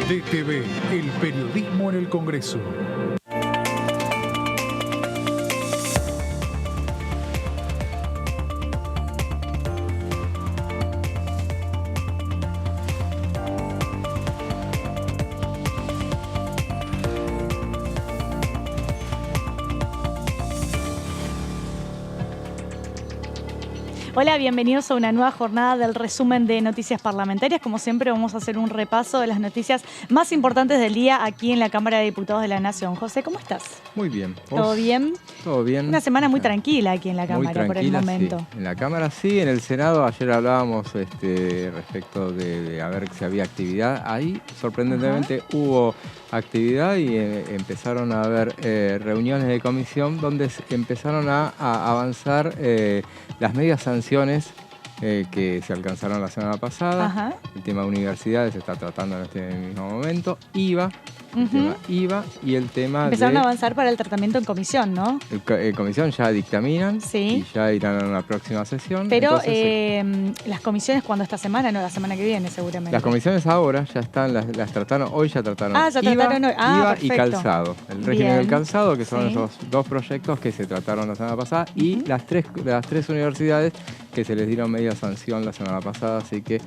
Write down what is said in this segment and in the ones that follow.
DTV, el periodismo en el Congreso. Hola, bienvenidos a una nueva jornada del resumen de noticias parlamentarias. Como siempre, vamos a hacer un repaso de las noticias más importantes del día aquí en la Cámara de Diputados de la Nación. José, ¿cómo estás? Muy bien. ¿Todo bien? Todo bien. Una semana muy tranquila aquí en la Cámara por el momento. Sí. En la Cámara sí, en el Senado ayer hablábamos respecto de a ver si había actividad. Ahí, sorprendentemente, hubo actividad y empezaron a haber reuniones de comisión donde empezaron a avanzar las medias sanciones que se alcanzaron la semana pasada. Ajá. El tema de universidades se está tratando en este mismo momento. IVA. El tema IVA y el tema Empezaron a avanzar para el tratamiento en comisión, ¿no? En comisión ya dictaminan y ya irán a una próxima sesión. Pero las comisiones, ¿cuándo? ¿Esta semana? No, la semana que viene seguramente. Las comisiones ahora ya están, las trataron, hoy ya trataron trataron hoy. IVA y calzado. El régimen del calzado, que son esos dos proyectos que se trataron la semana pasada, y las tres universidades que se les dieron media sanción la semana pasada, así que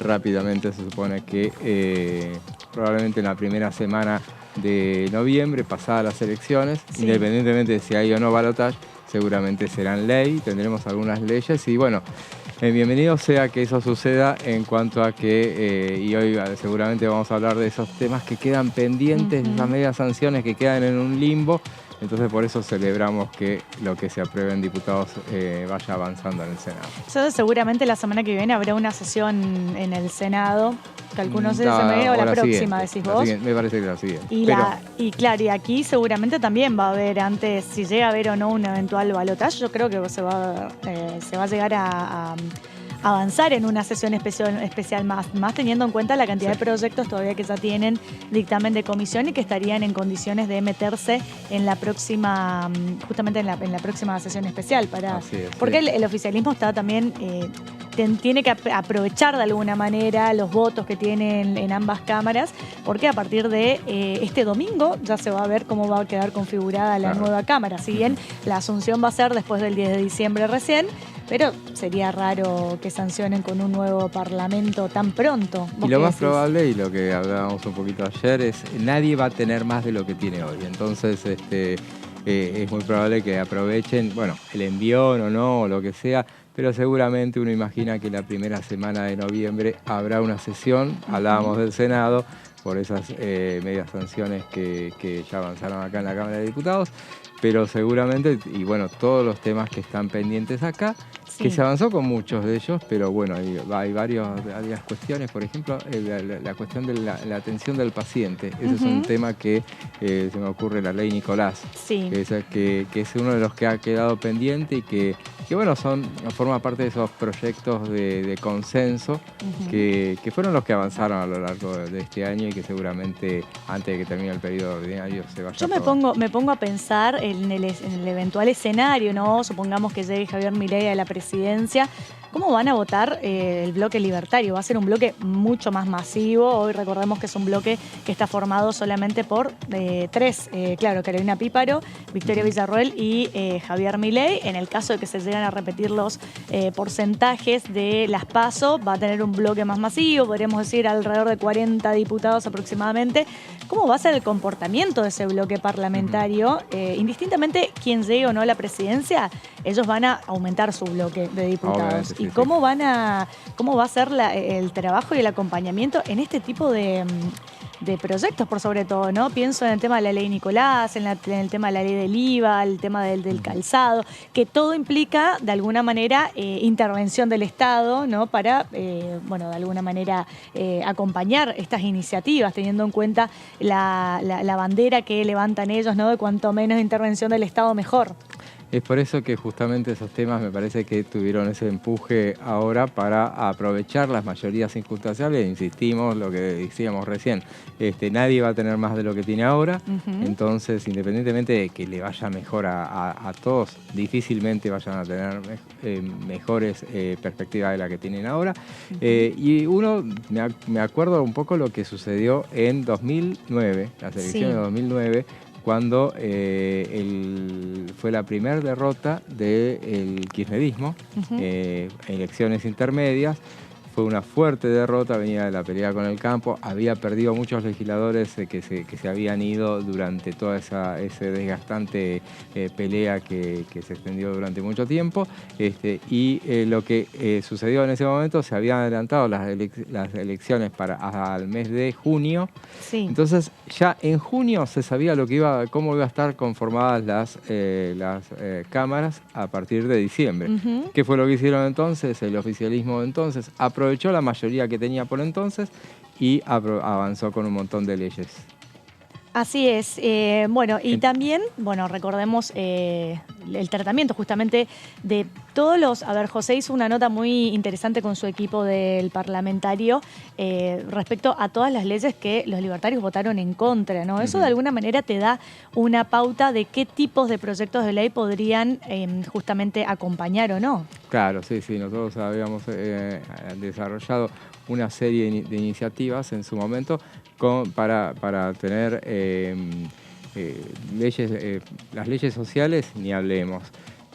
rápidamente se supone que probablemente en la primera semana de noviembre, pasadas las elecciones, independientemente de si hay o no balotaje, seguramente serán ley, tendremos algunas leyes y bueno, bienvenido sea que eso suceda en cuanto a que, y hoy seguramente vamos a hablar de esos temas que quedan pendientes, esas medias sanciones que quedan en un limbo. Entonces por eso celebramos que lo que se apruebe en diputados vaya avanzando en el Senado. Entonces seguramente la semana que viene habrá una sesión en el Senado, calculo, no sé si se me viene o la próxima, decís vos. Me parece que la siguiente. Y claro, y aquí seguramente también va a haber, antes, si llega a haber o no un eventual balotaje, yo creo que se va a llegar a avanzar en una sesión especial más teniendo en cuenta la cantidad de proyectos todavía que ya tienen dictamen de comisión y que estarían en condiciones de meterse en la próxima, justamente en la próxima sesión especial. Porque el oficialismo está también tiene que aprovechar de alguna manera los votos que tienen en ambas cámaras, porque a partir de este domingo ya se va a ver cómo va a quedar configurada la nueva Cámara. Si bien la asunción va a ser después del 10 de diciembre recién, pero sería raro que sancionen con un nuevo parlamento tan pronto. Y lo más probable, y lo que hablábamos un poquito ayer, es nadie va a tener más de lo que tiene hoy. Entonces es muy probable que aprovechen, bueno, el envión o no, o lo que sea, pero seguramente uno imagina que la primera semana de noviembre habrá una sesión, hablábamos del Senado, por esas medias sanciones que ya avanzaron acá en la Cámara de Diputados, pero seguramente, y bueno, todos los temas que están pendientes acá, que se avanzó con muchos de ellos, pero bueno, hay varias cuestiones, por ejemplo, la cuestión de la atención del paciente. Ese es un tema que se me ocurre, la ley Nicolás, que es uno de los que ha quedado pendiente y que bueno, forma parte de esos proyectos de consenso que fueron los que avanzaron a lo largo de este año y que seguramente antes de que termine el periodo ordinario se vaya a aprobar. Me pongo a pensar en el eventual escenario, ¿no? Supongamos que llegue Javier Milei a la presidencia. ¿Cómo van a votar el bloque libertario? Va a ser un bloque mucho más masivo. Hoy recordemos que es un bloque que está formado solamente por tres, Carolina Píparo, Victoria Villarroel y Javier Milei. En el caso de que se lleguen a repetir los porcentajes de las PASO, va a tener un bloque más masivo, podríamos decir alrededor de 40 diputados aproximadamente. ¿Cómo va a ser el comportamiento de ese bloque parlamentario? Indistintamente quién llegue o no a la presidencia, ellos van a aumentar su bloque de diputados. ¿Y cómo va a ser el trabajo y el acompañamiento en este tipo de proyectos, por sobre todo, ¿no? Pienso en el tema de la ley Nicolás, en el tema de la ley del IVA, el tema del calzado, que todo implica, de alguna manera, intervención del Estado, ¿no? Para, de alguna manera, acompañar estas iniciativas, teniendo en cuenta la bandera que levantan ellos, ¿no? De cuanto menos intervención del Estado, mejor. Es por eso que justamente esos temas me parece que tuvieron ese empuje ahora para aprovechar las mayorías circunstanciales. Insistimos, lo que decíamos recién, nadie va a tener más de lo que tiene ahora, entonces independientemente de que le vaya mejor a todos, difícilmente vayan a tener mejores perspectivas de la que tienen ahora. Y me acuerdo un poco lo que sucedió en 2009, las elecciones de 2009, cuando fue la primera derrota del kirchnerismo, elecciones intermedias. Fue una fuerte derrota, venía de la pelea con el campo, había perdido muchos legisladores que se habían ido durante toda ese desgastante pelea que se extendió durante mucho tiempo, y lo que sucedió en ese momento, se habían adelantado las elecciones al mes de junio. Sí. Entonces ya en junio se sabía cómo iba a estar conformadas las cámaras a partir de diciembre. ¿Qué fue lo que hicieron entonces? El oficialismo de entonces aprovechó la mayoría que tenía por entonces y avanzó con un montón de leyes. Así es. Bueno, y también, recordemos el tratamiento justamente de todos los... A ver, José hizo una nota muy interesante con su equipo del parlamentario respecto a todas las leyes que los libertarios votaron en contra, ¿no? Eso de alguna manera te da una pauta de qué tipos de proyectos de ley podrían justamente acompañar o no. Claro, sí. Nosotros habíamos desarrollado una serie de iniciativas en su momento para tener leyes, las leyes sociales, ni hablemos.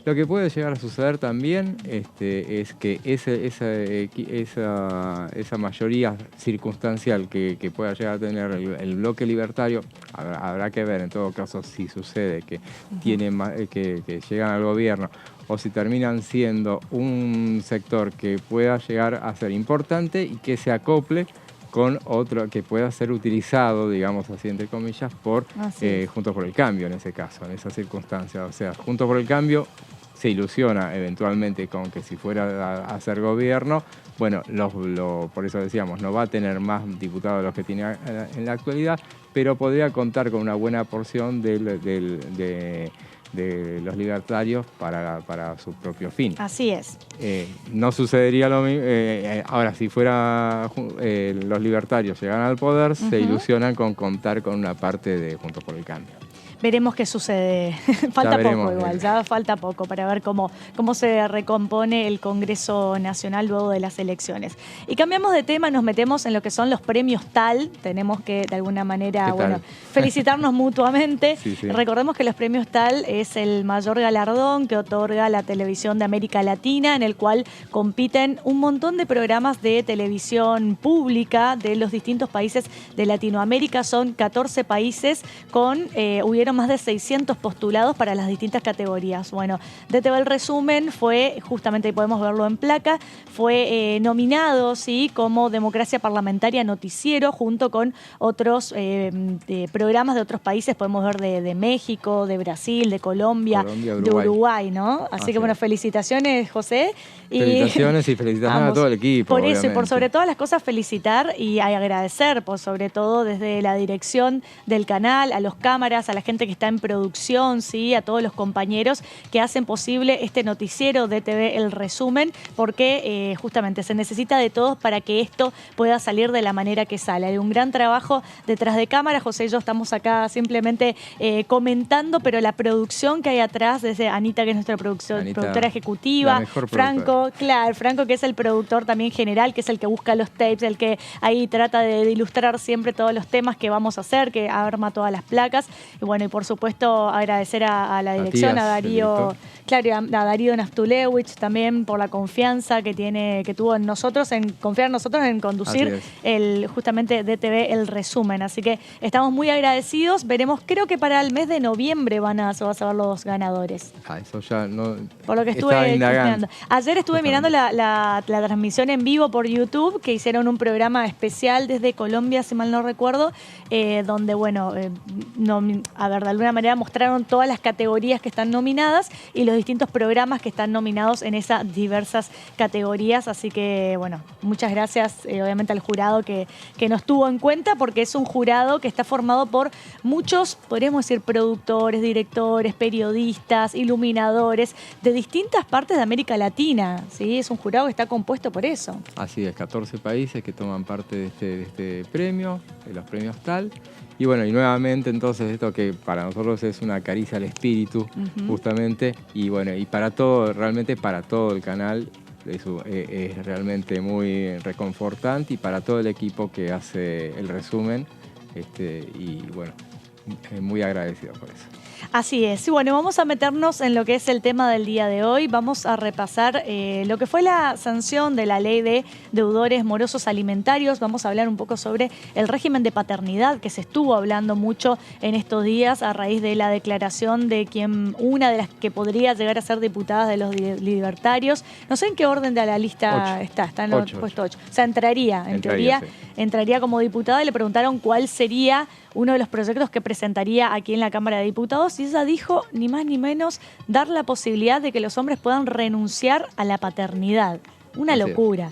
Lo que puede llegar a suceder también es que esa mayoría circunstancial que pueda llegar a tener el bloque libertario, habrá que ver en todo caso si sucede que que llegan al gobierno o si terminan siendo un sector que pueda llegar a ser importante y que se acople con otro que pueda ser utilizado, digamos así, entre comillas, por Juntos por el Cambio en ese caso, en esa circunstancia. O sea, Juntos por el Cambio se ilusiona eventualmente con que si fuera a hacer gobierno, bueno, por eso decíamos, no va a tener más diputados de los que tiene en la actualidad, pero podría contar con una buena porción de los libertarios para su propio fin. Así es. No sucedería lo mismo. Ahora, si fuera los libertarios llegan al poder, se ilusionan con contar con una parte de Juntos por el Cambio. Veremos qué sucede. Falta poco igual, ya falta poco para ver cómo se recompone el Congreso Nacional luego de las elecciones. Y cambiamos de tema, nos metemos en lo que son los premios TAL. Tenemos que de alguna manera felicitarnos mutuamente. Sí. Recordemos que los premios TAL es el mayor galardón que otorga la televisión de América Latina, en el cual compiten un montón de programas de televisión pública de los distintos países de Latinoamérica. Son 14 países hubieron más de 600 postulados para las distintas categorías. Bueno, DTV El Resumen fue, justamente ahí podemos verlo en placa, fue nominado como Democracia Parlamentaria Noticiero junto con otros programas de otros países, podemos ver de México, de Brasil, de Colombia, de Uruguay, ¿no? Así que bueno, felicitaciones, José. Felicitaciones y felicitaciones a todo el equipo. Por eso y por sobre todas las cosas felicitar y agradecer, por sobre todo desde la dirección del canal, a los cámaras, a la gente que está en producción, ¿sí? A todos los compañeros que hacen posible este noticiero de TV El Resumen, porque justamente se necesita de todos para que esto pueda salir de la manera que sale. Hay un gran trabajo detrás de cámara. José y yo estamos acá comentando, pero la producción que hay atrás, desde Anita, que es nuestra productora ejecutiva, Franco, Franco, que es el productor también general, que es el que busca los tapes, el que ahí trata de ilustrar siempre todos los temas que vamos a hacer, que arma todas las placas. Y bueno, y por supuesto agradecer a la dirección, a Darío, a Darío Naftulewicz también por la confianza que tuvo en nosotros, en confiar en nosotros en conducir justamente DTV El Resumen. Así que estamos muy agradecidos. Veremos, creo que para el mes de noviembre se van a saber los ganadores. Eso ya no. Por lo que estuve mirando. Ayer estuve mirando la transmisión en vivo por YouTube, que hicieron un programa especial desde Colombia, si mal no recuerdo, donde, ver, de alguna manera mostraron todas las categorías que están nominadas y los distintos programas que están nominados en esas diversas categorías. Así que, bueno, muchas gracias obviamente al jurado que nos tuvo en cuenta, porque es un jurado que está formado por muchos, podríamos decir, productores, directores, periodistas, iluminadores de distintas partes de América Latina, ¿sí? Es un jurado que está compuesto por eso. Así es, 14 países que toman parte de este premio, de los premios TAL. Y bueno, y nuevamente entonces esto que para nosotros es una caricia al espíritu, justamente, y bueno, y para todo, realmente para todo el canal, eso es realmente muy reconfortante, y para todo el equipo que hace el resumen, y bueno, muy agradecido por eso. Así es. Y bueno, vamos a meternos en lo que es el tema del día de hoy. Vamos a repasar lo que fue la sanción de la ley de deudores morosos alimentarios. Vamos a hablar un poco sobre el régimen de paternidad, que se estuvo hablando mucho en estos días a raíz de la declaración de una de las que podría llegar a ser diputada de los libertarios. No sé en qué orden de la lista está en el puesto 8. O sea, entraría, en teoría, sí. Entraría como diputada, y le preguntaron cuál sería uno de los proyectos que presentaría aquí en la Cámara de Diputados, y ella dijo, ni más ni menos, dar la posibilidad de que los hombres puedan renunciar a la paternidad. Una locura,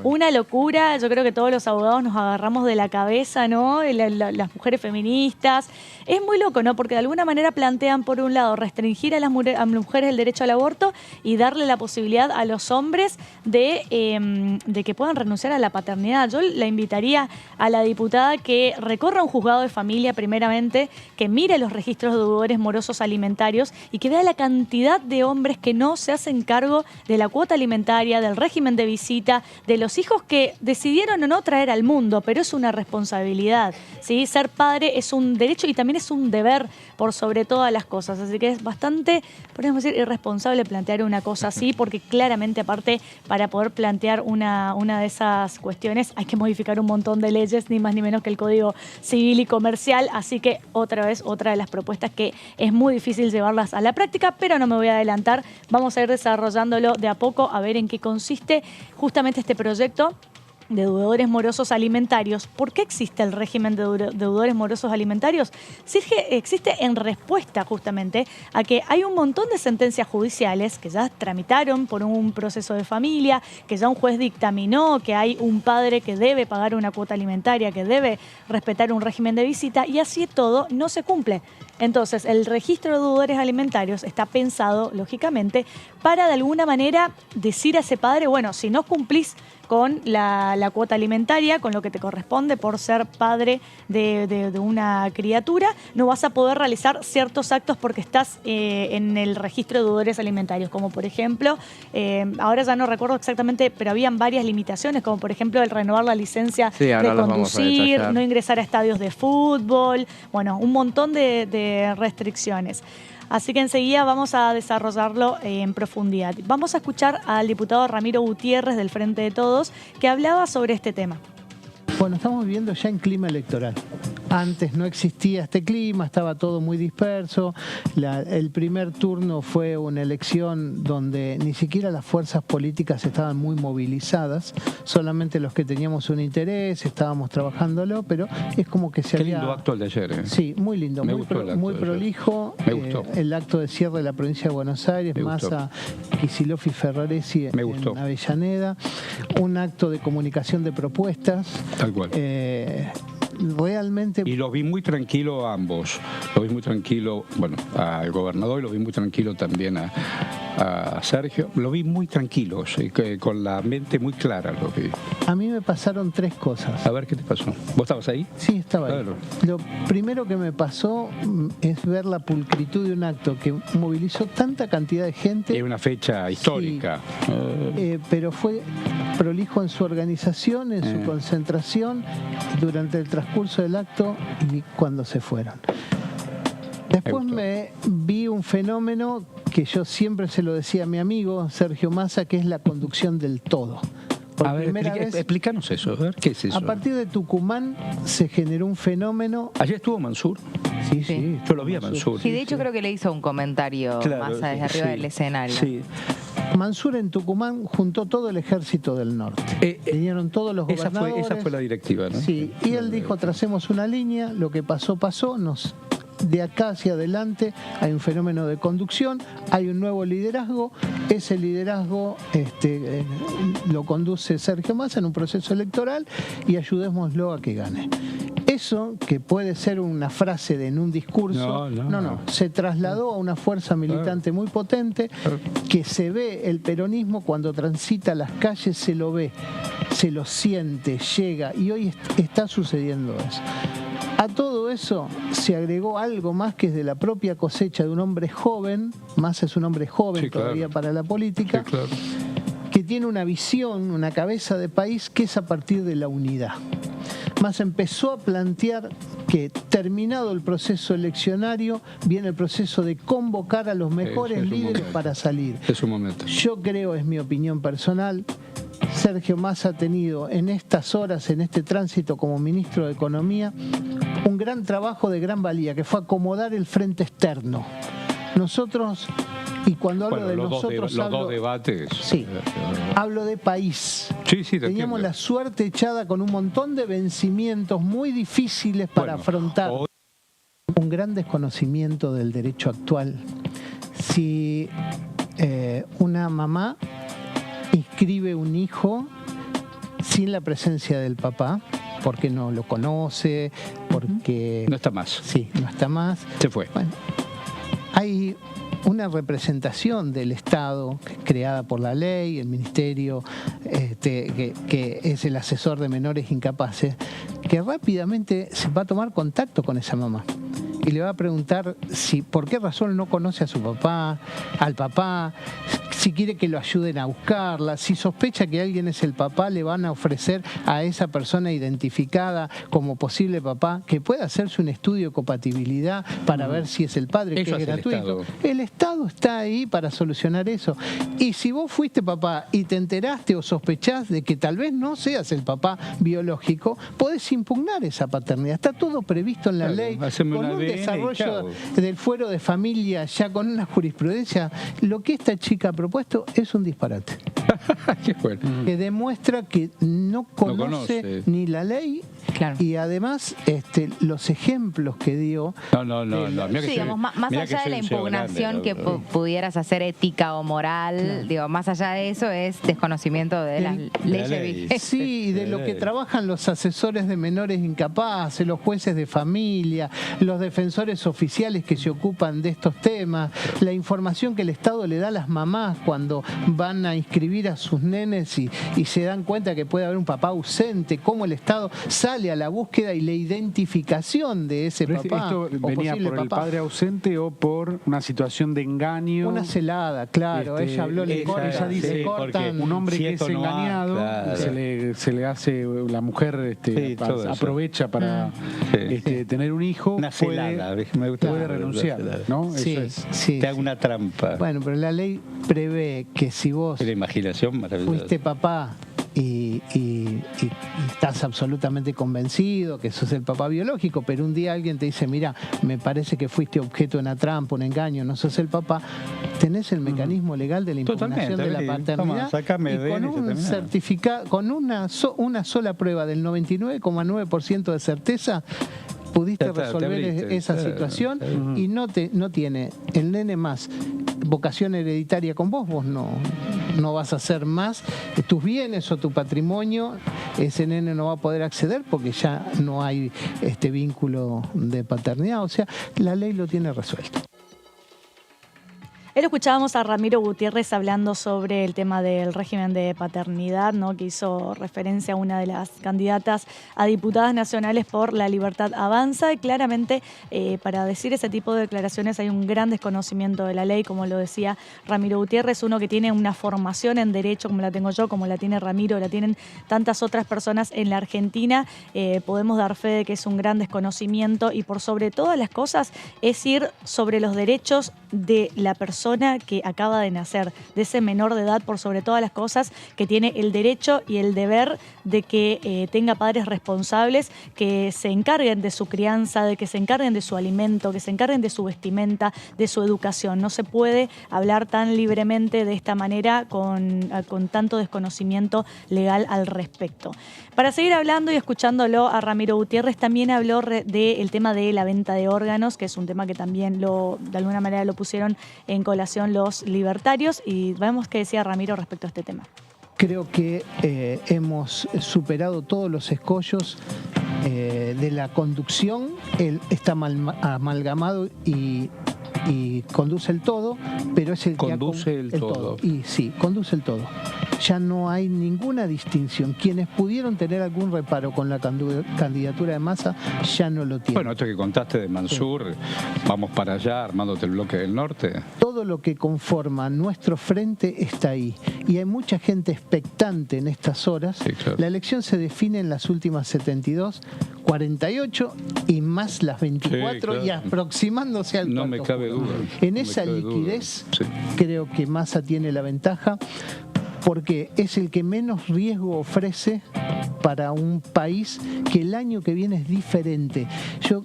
una locura. Yo creo que todos los abogados nos agarramos de la cabeza, ¿no? Las mujeres feministas. Es muy loco, ¿no? Porque de alguna manera plantean, por un lado, restringir a las mujeres el derecho al aborto y darle la posibilidad a los hombres de que puedan renunciar a la paternidad. Yo la invitaría a la diputada que recorra un juzgado de familia primeramente, que mire los registros de deudores morosos alimentarios y que vea la cantidad de hombres que no se hacen cargo de la cuota alimentaria, del régimen de visita, de los hijos que decidieron o no traer al mundo, pero es una responsabilidad, ¿sí? Ser padre es un derecho y también es un deber por sobre todas las cosas, así que es bastante, podemos decir, irresponsable plantear una cosa así, porque claramente, aparte, para poder plantear una de esas cuestiones hay que modificar un montón de leyes, ni más ni menos que el Código Civil y Comercial, así que otra vez, otra de las propuestas que es muy difícil llevarlas a la práctica, pero no me voy a adelantar, vamos a ir desarrollándolo de a poco, a ver en qué consiste justamente este proyecto de deudores morosos alimentarios. ¿Por qué existe el régimen de deudores morosos alimentarios? Existe en respuesta justamente a que hay un montón de sentencias judiciales que ya tramitaron por un proceso de familia, que ya un juez dictaminó que hay un padre que debe pagar una cuota alimentaria, que debe respetar un régimen de visita, y así todo no se cumple. Entonces, el registro de deudores alimentarios está pensado, lógicamente, para de alguna manera decir a ese padre, bueno, si no cumplís con la cuota alimentaria, con lo que te corresponde por ser padre de una criatura, no vas a poder realizar ciertos actos porque estás en el registro de deudores alimentarios, como por ejemplo, ahora ya no recuerdo exactamente, pero habían varias limitaciones, como por ejemplo el renovar la licencia de conducir, no ingresar a estadios de fútbol, bueno, un montón de restricciones. Así que enseguida vamos a desarrollarlo en profundidad. Vamos a escuchar al diputado Ramiro Gutiérrez del Frente de Todos, que hablaba sobre este tema. Bueno, estamos viviendo ya en clima electoral. Antes no existía este clima, estaba todo muy disperso. El primer turno fue una elección donde ni siquiera las fuerzas políticas estaban muy movilizadas, solamente los que teníamos un interés, estábamos trabajándolo, pero es como que se Qué había... lindo acto el de ayer, ¿eh? Sí, muy lindo, muy prolijo. Me gustó. El acto de cierre de la provincia de Buenos Aires, Massa, Kicillof y Ferraresi en Avellaneda. Un acto de comunicación de propuestas. Tal cual. Realmente... Y los vi muy tranquilo a ambos. Lo vi muy tranquilo, bueno, al gobernador, y lo vi muy tranquilo también a Sergio. Lo vi muy tranquilos, con la mente muy clara lo que vi. A mí me pasaron tres cosas. A ver, ¿qué te pasó? ¿Vos estabas ahí? Sí, estaba claro. ahí. Lo primero que me pasó es ver la pulcritud de un acto que movilizó tanta cantidad de gente. Es una fecha histórica. Sí, pero fue prolijo en su organización, en su concentración, durante el transcurso del acto y cuando se fueron. Después me vi un fenómeno que yo siempre se lo decía a mi amigo Sergio Massa, que es la conducción del todo. A ver, explícanos eso, a ver, ¿qué es eso? A partir de Tucumán se generó un fenómeno... ¿Ayer estuvo Mansur? Sí. Yo lo vi a Mansur. Sí, de hecho creo que le hizo un comentario Massa desde arriba del escenario. Sí. Mansur en Tucumán juntó todo el ejército del norte. Vinieron todos los gobernadores. Esa fue la directiva, ¿no? Sí, y él dijo, tracemos una línea, lo que pasó, pasó, nos de acá hacia adelante hay un fenómeno de conducción, hay un nuevo liderazgo, ese liderazgo lo conduce Sergio Massa en un proceso electoral y ayudémoslo a que gane. Eso, que puede ser una frase en un discurso, no, se trasladó a una fuerza militante muy potente, que se ve el peronismo cuando transita las calles, se lo ve, se lo siente, llega, y hoy está sucediendo eso. A todo eso se agregó algo más que es de la propia cosecha de un hombre joven, Massa es un hombre joven todavía para la política, que tiene una visión, una cabeza de país que es a partir de la unidad. Massa empezó a plantear que terminado el proceso eleccionario viene el proceso de convocar a los mejores líderes para salir. Es un momento. Yo creo, es mi opinión personal, Sergio Massa ha tenido en estas horas, en este tránsito como ministro de Economía, un gran trabajo de gran valía, que fue acomodar el frente externo. Nosotros, y cuando hablo de nosotros, los dos debates. Sí, hablo de país. Sí, teníamos la suerte echada con un montón de vencimientos muy difíciles para afrontar. Un gran desconocimiento del derecho actual. Si una mamá inscribe un hijo sin la presencia del papá, porque no lo conoce, porque... No está más. Sí, no está más. Se fue. Bueno, hay una representación del Estado creada por la ley, el Ministerio, que es el asesor de menores incapaces, que rápidamente se va a tomar contacto con esa mamá y le va a preguntar por qué razón no conoce a su papá, al papá, si quiere que lo ayuden a buscarla, si sospecha que alguien es el papá, le van a ofrecer a esa persona identificada como posible papá que pueda hacerse un estudio de compatibilidad para ver si es el padre, eso que es gratuito. El Estado está ahí para solucionar eso. Y si vos fuiste papá y te enteraste o sospechás de que tal vez no seas el papá biológico, podés impugnar esa paternidad. Está todo previsto en la ley, con un desarrollo del fuero de familia, ya con una jurisprudencia. Lo que esta chica ha propuesto es un disparate. Qué bueno. Que demuestra que no conoce ni la ley, y además los ejemplos que dio. No. Sí, digamos, más allá de la impugnación que pudieras hacer ética o moral, digo, más allá de eso es desconocimiento de las leyes vigentes. Sí, de lo que trabajan los asesores de menores incapaces, los jueces de familia, los defensores oficiales que se ocupan de estos temas, la información que el Estado le da a las mamás cuando van a inscribir a sus nenes y se dan cuenta que puede haber un papá ausente, cómo el Estado sale a la búsqueda y la identificación de ese papá. ¿Esto venía por el padre ausente o por una situación de engaño? Una celada, claro. Ella habló, ella dice, un hombre que es engañado, se le hace, la mujer aprovecha para tener un hijo, una celada, puede renunciar, ¿no? Te hago una trampa. Bueno, pero la ley prevé que si vos la imaginación maravillosa. Fuiste papá y estás absolutamente convencido que sos el papá biológico, pero un día alguien te dice, mira, me parece que fuiste objeto de una trampa, un engaño, no sos el papá, tenés el mecanismo legal de la impugnación de la paternidad. Y con un certificado, con una sola prueba del 99,9% de certeza, pudiste resolver esa situación y no tiene el nene más vocación hereditaria con vos no vas a hacer más tus bienes o tu patrimonio, ese nene no va a poder acceder porque ya no hay vínculo de paternidad, o sea, la ley lo tiene resuelto. Él escuchábamos a Ramiro Gutiérrez hablando sobre el tema del régimen de paternidad, ¿no? Que hizo referencia a una de las candidatas a diputadas nacionales por La Libertad Avanza. Y claramente para decir ese tipo de declaraciones hay un gran desconocimiento de la ley, como lo decía Ramiro Gutiérrez, uno que tiene una formación en derecho como la tengo yo, como la tiene Ramiro, la tienen tantas otras personas en la Argentina. Podemos dar fe de que es un gran desconocimiento y por sobre todas las cosas es ir sobre los derechos de la persona persona que acaba de nacer, de ese menor de edad, por sobre todas las cosas, que tiene el derecho y el deber de que tenga padres responsables, que se encarguen de su crianza, de que se encarguen de su alimento, que se encarguen de su vestimenta, de su educación. No se puede hablar tan libremente de esta manera con tanto desconocimiento legal al respecto. Para seguir hablando y escuchándolo a Ramiro Gutiérrez, también habló del tema de la venta de órganos, que es un tema que también de alguna manera lo pusieron en colación los libertarios, y vemos qué decía Ramiro respecto a este tema. Creo que hemos superado todos los escollos de la conducción. Él está amalgamado y conduce el todo, pero es el que conduce el todo. Y sí, conduce el todo. Ya no hay ninguna distinción. Quienes pudieron tener algún reparo con la candidatura de Massa ya no lo tienen. Bueno, esto que contaste de Mansur, sí. Vamos para allá armándote el bloque del norte. Todo lo que conforma nuestro frente está ahí. Y hay mucha gente expectante en estas horas. Sí, claro. La elección se define en las últimas 72, 48 y más las 24, sí, claro. Y aproximándose al no me cabe duda. En esa liquidez, sí. Creo que Massa tiene la ventaja, porque es el que menos riesgo ofrece para un país que el año que viene es diferente. Yo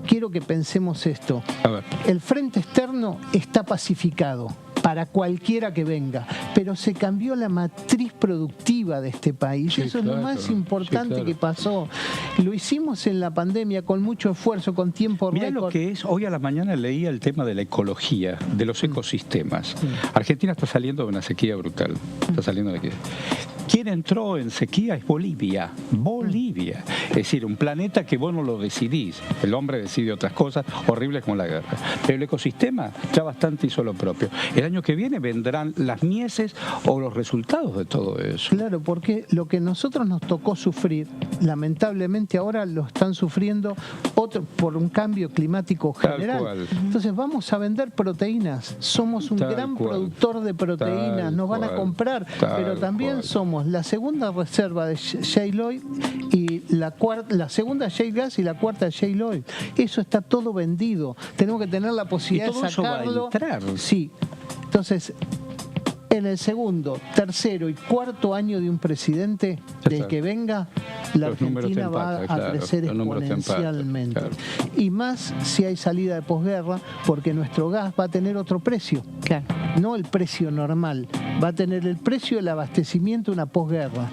quiero que pensemos esto. A ver. El frente externo está pacificado para cualquiera que venga, pero se cambió la matriz productiva de este país. Sí, eso, claro, es lo más importante, sí, claro, que pasó. Lo hicimos en la pandemia con mucho esfuerzo, con tiempo récord. Mirá lo que es, hoy a la mañana leía el tema de la ecología, de los ecosistemas. Argentina está saliendo de una sequía brutal, está saliendo de aquí. ¿Quién entró en sequía? Es Bolivia. Bolivia. Es decir, un planeta que vos no lo decidís. El hombre decide otras cosas horribles como la guerra. Pero el ecosistema ya bastante hizo lo propio. El año que viene vendrán las mieses o los resultados de todo eso. Claro, porque lo que nosotros nos tocó sufrir, lamentablemente ahora lo están sufriendo otros por un cambio climático general. Tal cual. Entonces vamos a vender proteínas. Somos un gran productor de proteínas. Nos van a comprar. Pero también somos la segunda reserva de shale oil y la segunda shale gas y la cuarta shale oil. Eso está todo vendido. Tenemos que tener la posibilidad de sacarlo. Eso va a entrar. Sí. Entonces, en el segundo, tercero y cuarto año de un presidente, del que venga, la Argentina va a crecer exponencialmente. Claro. Y más si hay salida de posguerra, porque nuestro gas va a tener otro precio. Claro. No el precio normal, va a tener el precio del abastecimiento de una posguerra.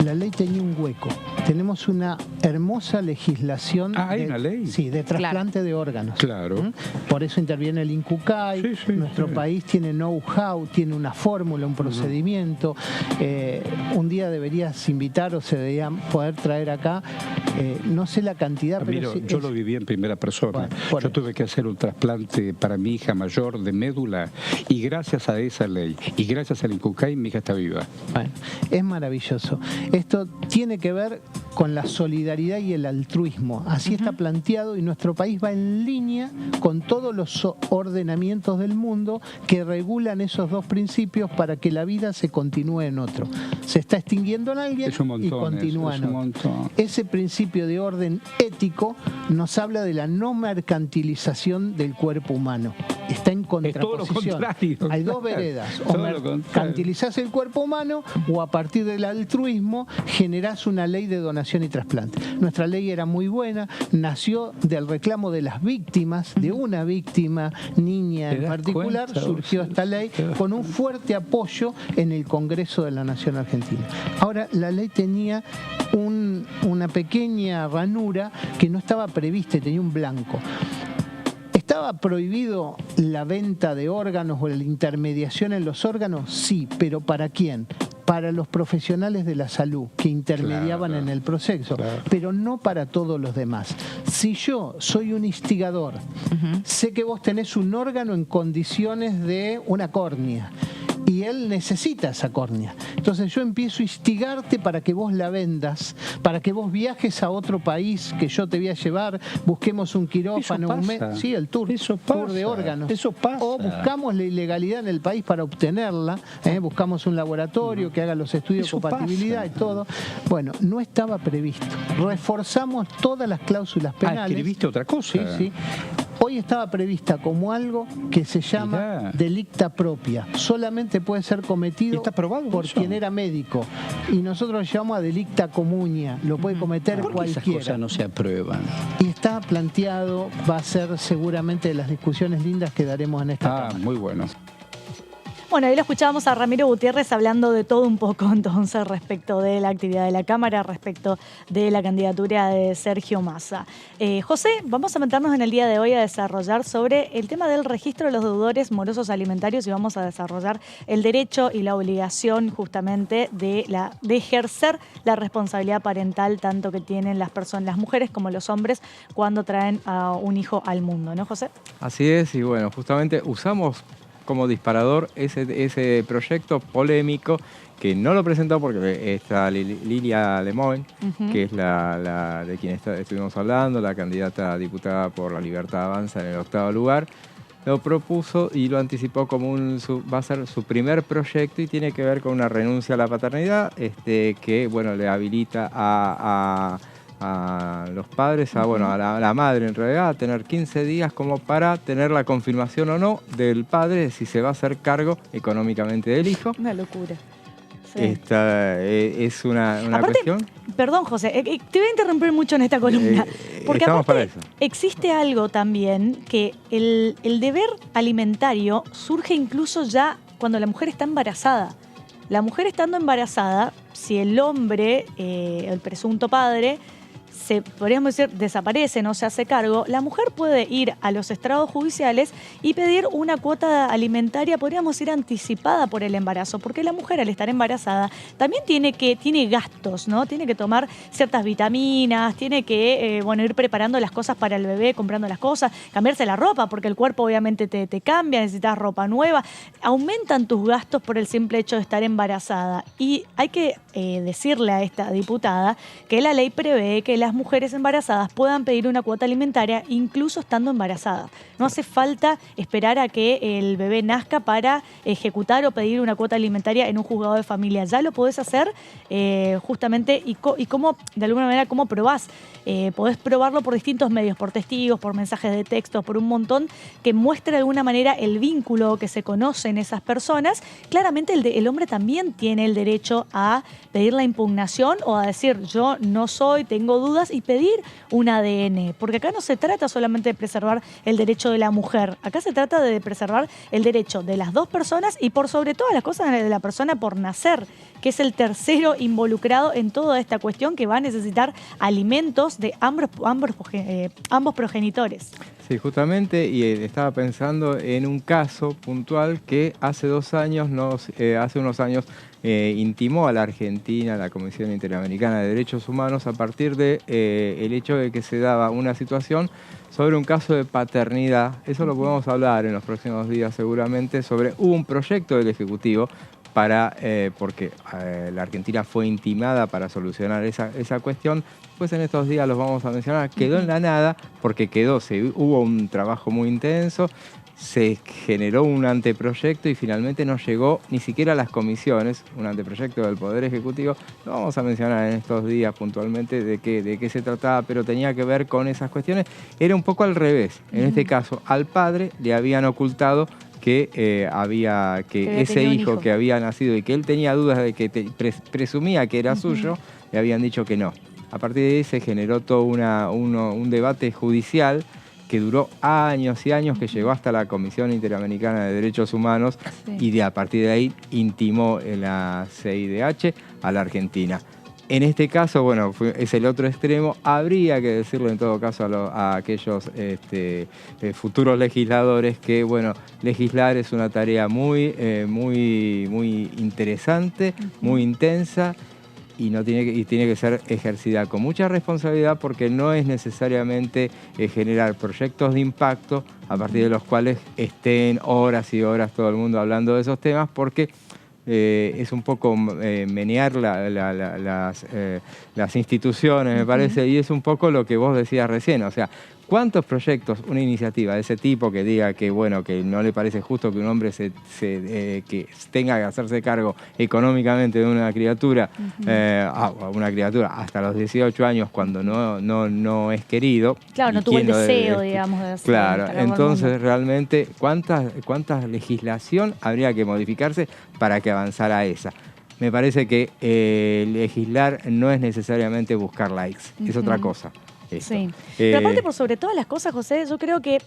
La ley tenía un hueco. Tenemos una hermosa legislación. ¿Hay una ley? Sí, de trasplante de órganos. Claro. Por eso interviene el INCUCAI. Sí, nuestro país tiene know-how, tiene una fórmula, un procedimiento. Un día deberías invitar o se debería poder traer acá, no sé la cantidad, pero sí, yo lo viví en primera persona. Bueno, yo tuve que hacer un trasplante para mi hija mayor de médula y gracias a esa ley y gracias al INCUCAI mi hija está viva. Bueno, es maravilloso. Esto tiene que ver con la solidaridad y el altruismo. Así está planteado y nuestro país va en línea con todos los ordenamientos del mundo que regulan esos dos principios para que la vida se continúe en otro. Se está extinguiendo en alguien y continúa en otro. Ese principio de orden ético nos habla de la no mercantilización del cuerpo humano. Está en contraposición. Hay dos veredas. O mercantilizás el cuerpo humano o a partir del altruismo generás una ley de donación y trasplante. Nuestra ley era muy buena, nació del reclamo de las víctimas, de una víctima niña en particular, surgió esta ley con un fuerte apoyo en el Congreso de la Nación Argentina. Ahora, la ley tenía una pequeña ranura que no estaba prevista y tenía un blanco. ¿Estaba prohibido la venta de órganos o la intermediación en los órganos? Sí, pero ¿para quién? Para los profesionales de la salud que intermediaban en el proceso, pero no para todos los demás. Si yo soy un instigador, sé que vos tenés un órgano en condiciones de una córnea, y él necesita esa córnea. Entonces yo empiezo a instigarte para que vos la vendas, para que vos viajes a otro país que yo te voy a llevar, busquemos un quirófano, sí, el tour de órganos. Eso pasa. O buscamos la ilegalidad en el país para obtenerla, buscamos un laboratorio que haga los estudios de compatibilidad y todo. Bueno, no estaba previsto. Reforzamos todas las cláusulas penales. ¿Escribiste otra cosa? Sí. Hoy estaba prevista como algo que se llama delicta propia. Solamente puede ser cometido por quien era médico. Y nosotros lo llamamos a delicta comunia. Lo puede cometer ¿Por qué cualquiera. esas cosas no se aprueban? Y está planteado, va a ser seguramente de las discusiones lindas que daremos en esta Cámara. Muy bueno. Bueno, ahí lo escuchábamos a Ramiro Gutiérrez hablando de todo un poco entonces respecto de la actividad de la Cámara, respecto de la candidatura de Sergio Massa. José, vamos a meternos en el día de hoy a desarrollar sobre el tema del registro de los deudores morosos alimentarios y vamos a desarrollar el derecho y la obligación justamente de ejercer la responsabilidad parental tanto que tienen las mujeres como los hombres cuando traen a un hijo al mundo, ¿no, José? Así es, y bueno, justamente usamos como disparador ese proyecto polémico que no lo presentó porque está Lilia Lemoyne, que es la de quien estuvimos hablando, la candidata a diputada por La Libertad Avanza en el 8º lugar. Lo propuso y lo anticipó como va a ser su primer proyecto y tiene que ver con una renuncia a la paternidad que bueno, le habilita a los padres, a la madre en realidad, a tener 15 días como para tener la confirmación o no del padre de si se va a hacer cargo económicamente del hijo. Una locura. Sí. Esta es una aparte, cuestión. Perdón, José, te voy a interrumpir mucho en esta columna. Porque estamos aparte para eso. Existe algo también que el deber alimentario surge incluso ya cuando la mujer está embarazada. La mujer estando embarazada, si el hombre, el presunto padre, podríamos decir, desaparece, no se hace cargo, la mujer puede ir a los estrados judiciales y pedir una cuota alimentaria, podríamos decir, anticipada por el embarazo, porque la mujer al estar embarazada también tiene gastos, ¿no? Tiene que tomar ciertas vitaminas, tiene que ir preparando las cosas para el bebé, comprando las cosas, cambiarse la ropa, porque el cuerpo obviamente te cambia, necesitas ropa nueva, aumentan tus gastos por el simple hecho de estar embarazada. Y hay que decirle a esta diputada que la ley prevé que las mujeres embarazadas puedan pedir una cuota alimentaria incluso estando embarazadas. No hace falta esperar a que el bebé nazca para ejecutar o pedir una cuota alimentaria en un juzgado de familia. Ya lo podés hacer justamente y cómo, de alguna manera, cómo probás. Podés probarlo por distintos medios, por testigos, por mensajes de texto, por un montón que muestre de alguna manera el vínculo que se conoce en esas personas. Claramente el hombre también tiene el derecho a pedir la impugnación o a decir yo no soy, tengo dudas y pedir un ADN, porque acá no se trata solamente de preservar el derecho de la mujer, acá se trata de preservar el derecho de las dos personas y por sobre todas las cosas de la persona por nacer, que es el tercero involucrado en toda esta cuestión que va a necesitar alimentos de ambos progenitores. Sí, justamente, y estaba pensando en un caso puntual que hace unos años intimó a la Argentina, la Comisión Interamericana de Derechos Humanos, a partir de el hecho de que se daba una situación sobre un caso de paternidad. Eso lo podemos hablar en los próximos días seguramente, sobre un proyecto del Ejecutivo porque la Argentina fue intimada para solucionar esa cuestión. Pues en estos días los vamos a mencionar. Quedó en la nada porque hubo un trabajo muy intenso, se generó un anteproyecto y finalmente no llegó ni siquiera a las comisiones, un anteproyecto del Poder Ejecutivo. Lo vamos a mencionar en estos días puntualmente de qué se trataba, pero tenía que ver con esas cuestiones. Era un poco al revés. En este caso, al padre le habían ocultado que ese hijo que había nacido y que él tenía dudas de que presumía que era suyo, le habían dicho que no. A partir de ahí se generó todo un debate judicial que duró años y años, que llegó hasta la Comisión Interamericana de Derechos Humanos y a partir de ahí intimó la CIDH a la Argentina. En este caso, bueno, es el otro extremo. Habría que decirlo en todo caso a aquellos futuros legisladores que, bueno, legislar es una tarea muy interesante, muy intensa y tiene que ser ejercida con mucha responsabilidad, porque no es necesariamente generar proyectos de impacto a partir de los cuales estén horas y horas todo el mundo hablando de esos temas, porque es un poco menear las instituciones, me parece, y es un poco lo que vos decías recién. O sea, ¿Cuántos proyectos, una iniciativa de ese tipo que diga que bueno, que no le parece justo que un hombre que tenga que hacerse cargo económicamente de una criatura, una criatura hasta los 18 años cuando no es querido? Claro, no tuvo el deseo, digamos, de hacer. Claro, entonces realmente, ¿cuánta legislación habría que modificarse para que avanzara esa? Me parece que legislar no es necesariamente buscar likes, es otra cosa. Esto. Sí, pero aparte por sobre todas las cosas, José, yo creo que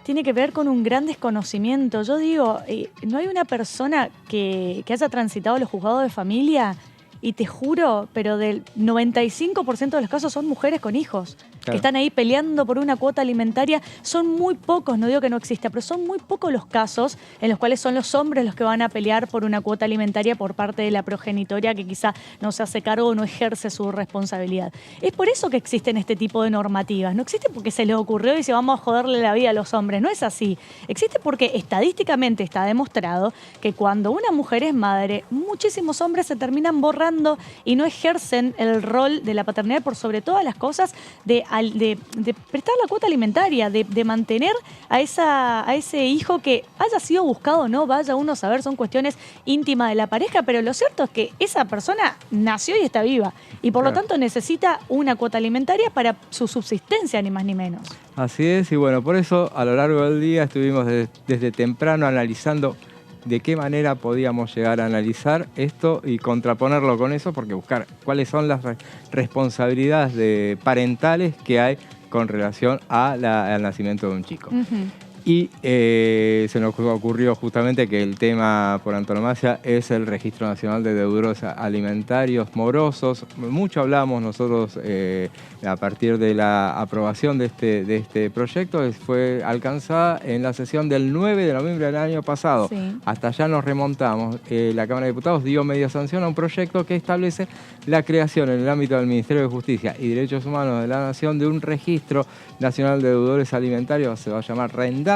tiene que ver con un gran desconocimiento. Yo digo, no hay una persona que haya transitado los juzgados de familia y te juro, pero del 95% de los casos son mujeres con hijos. Claro. Que están ahí peleando por una cuota alimentaria. Son muy pocos, no digo que no exista, pero son muy pocos los casos en los cuales son los hombres los que van a pelear por una cuota alimentaria por parte de la progenitoria que quizá no se hace cargo o no ejerce su responsabilidad. Es por eso que existen este tipo de normativas. No existe porque se les ocurrió y dice vamos a joderle la vida a los hombres. No es así. Existe porque estadísticamente está demostrado que cuando una mujer es madre, muchísimos hombres se terminan borrando y no ejercen el rol de la paternidad por sobre todas las cosas de prestar la cuota alimentaria, de mantener a ese hijo que haya sido buscado o no, vaya uno a saber, son cuestiones íntimas de la pareja, pero lo cierto es que esa persona nació y está viva y por lo tanto necesita una cuota alimentaria para su subsistencia, ni más ni menos. Así es, y bueno, por eso a lo largo del día estuvimos desde temprano analizando de qué manera podíamos llegar a analizar esto y contraponerlo con eso, porque buscar cuáles son las responsabilidades parentales que hay con relación al nacimiento de un chico. Y se nos ocurrió justamente que el tema por antonomasia es el Registro Nacional de Deudores Alimentarios Morosos. Mucho hablamos nosotros a partir de la aprobación de este proyecto. Fue alcanzada en la sesión del 9 de noviembre del año pasado. Sí. Hasta allá nos remontamos. La Cámara de Diputados dio media sanción a un proyecto que establece la creación en el ámbito del Ministerio de Justicia y Derechos Humanos de la Nación de un Registro Nacional de Deudores Alimentarios, se va a llamar RENDAM.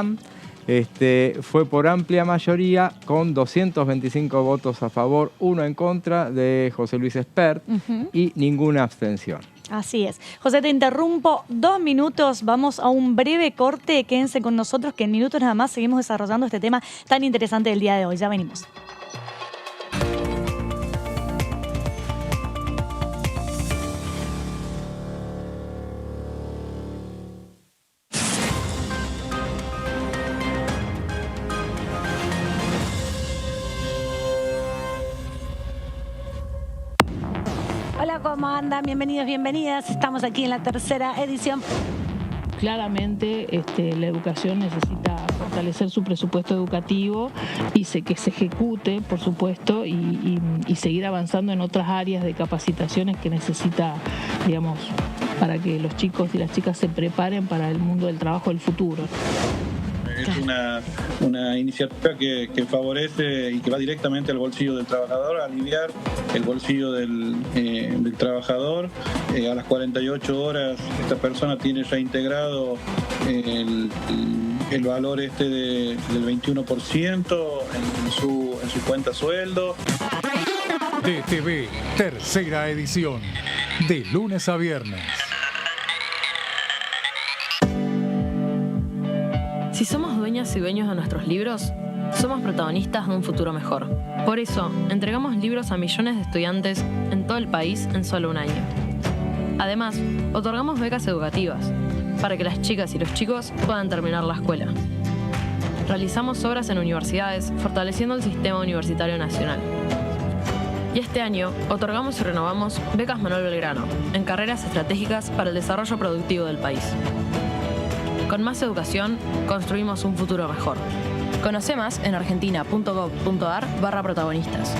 Fue por amplia mayoría con 225 votos a favor, 1 en contra de José Luis Espert y ninguna abstención. Así es. José, te interrumpo 2 minutos, vamos a un breve corte, quédense con nosotros que en minutos nada más seguimos desarrollando este tema tan interesante del día de hoy. Ya venimos. ¿Cómo andan? Bienvenidos, bienvenidas. Estamos aquí en la tercera edición. Claramente la educación necesita fortalecer su presupuesto educativo y que se ejecute, por supuesto, y seguir avanzando en otras áreas de capacitaciones que necesita, digamos, para que los chicos y las chicas se preparen para el mundo del trabajo del futuro. Es una iniciativa que favorece y que va directamente al bolsillo del trabajador, a aliviar el bolsillo del trabajador. A las 48 horas esta persona tiene ya integrado el valor del 21% en su cuenta sueldo. DTV, tercera edición, de lunes a viernes. Si somos dueñas y dueños de nuestros libros, somos protagonistas de un futuro mejor. Por eso, entregamos libros a millones de estudiantes en todo el país en solo un año. Además, otorgamos becas educativas para que las chicas y los chicos puedan terminar la escuela. Realizamos obras en universidades, fortaleciendo el sistema universitario nacional. Y este año, otorgamos y renovamos becas Manuel Belgrano en carreras estratégicas para el desarrollo productivo del país. Con más educación, construimos un futuro mejor. Conoce más en argentina.gov.ar/protagonistas.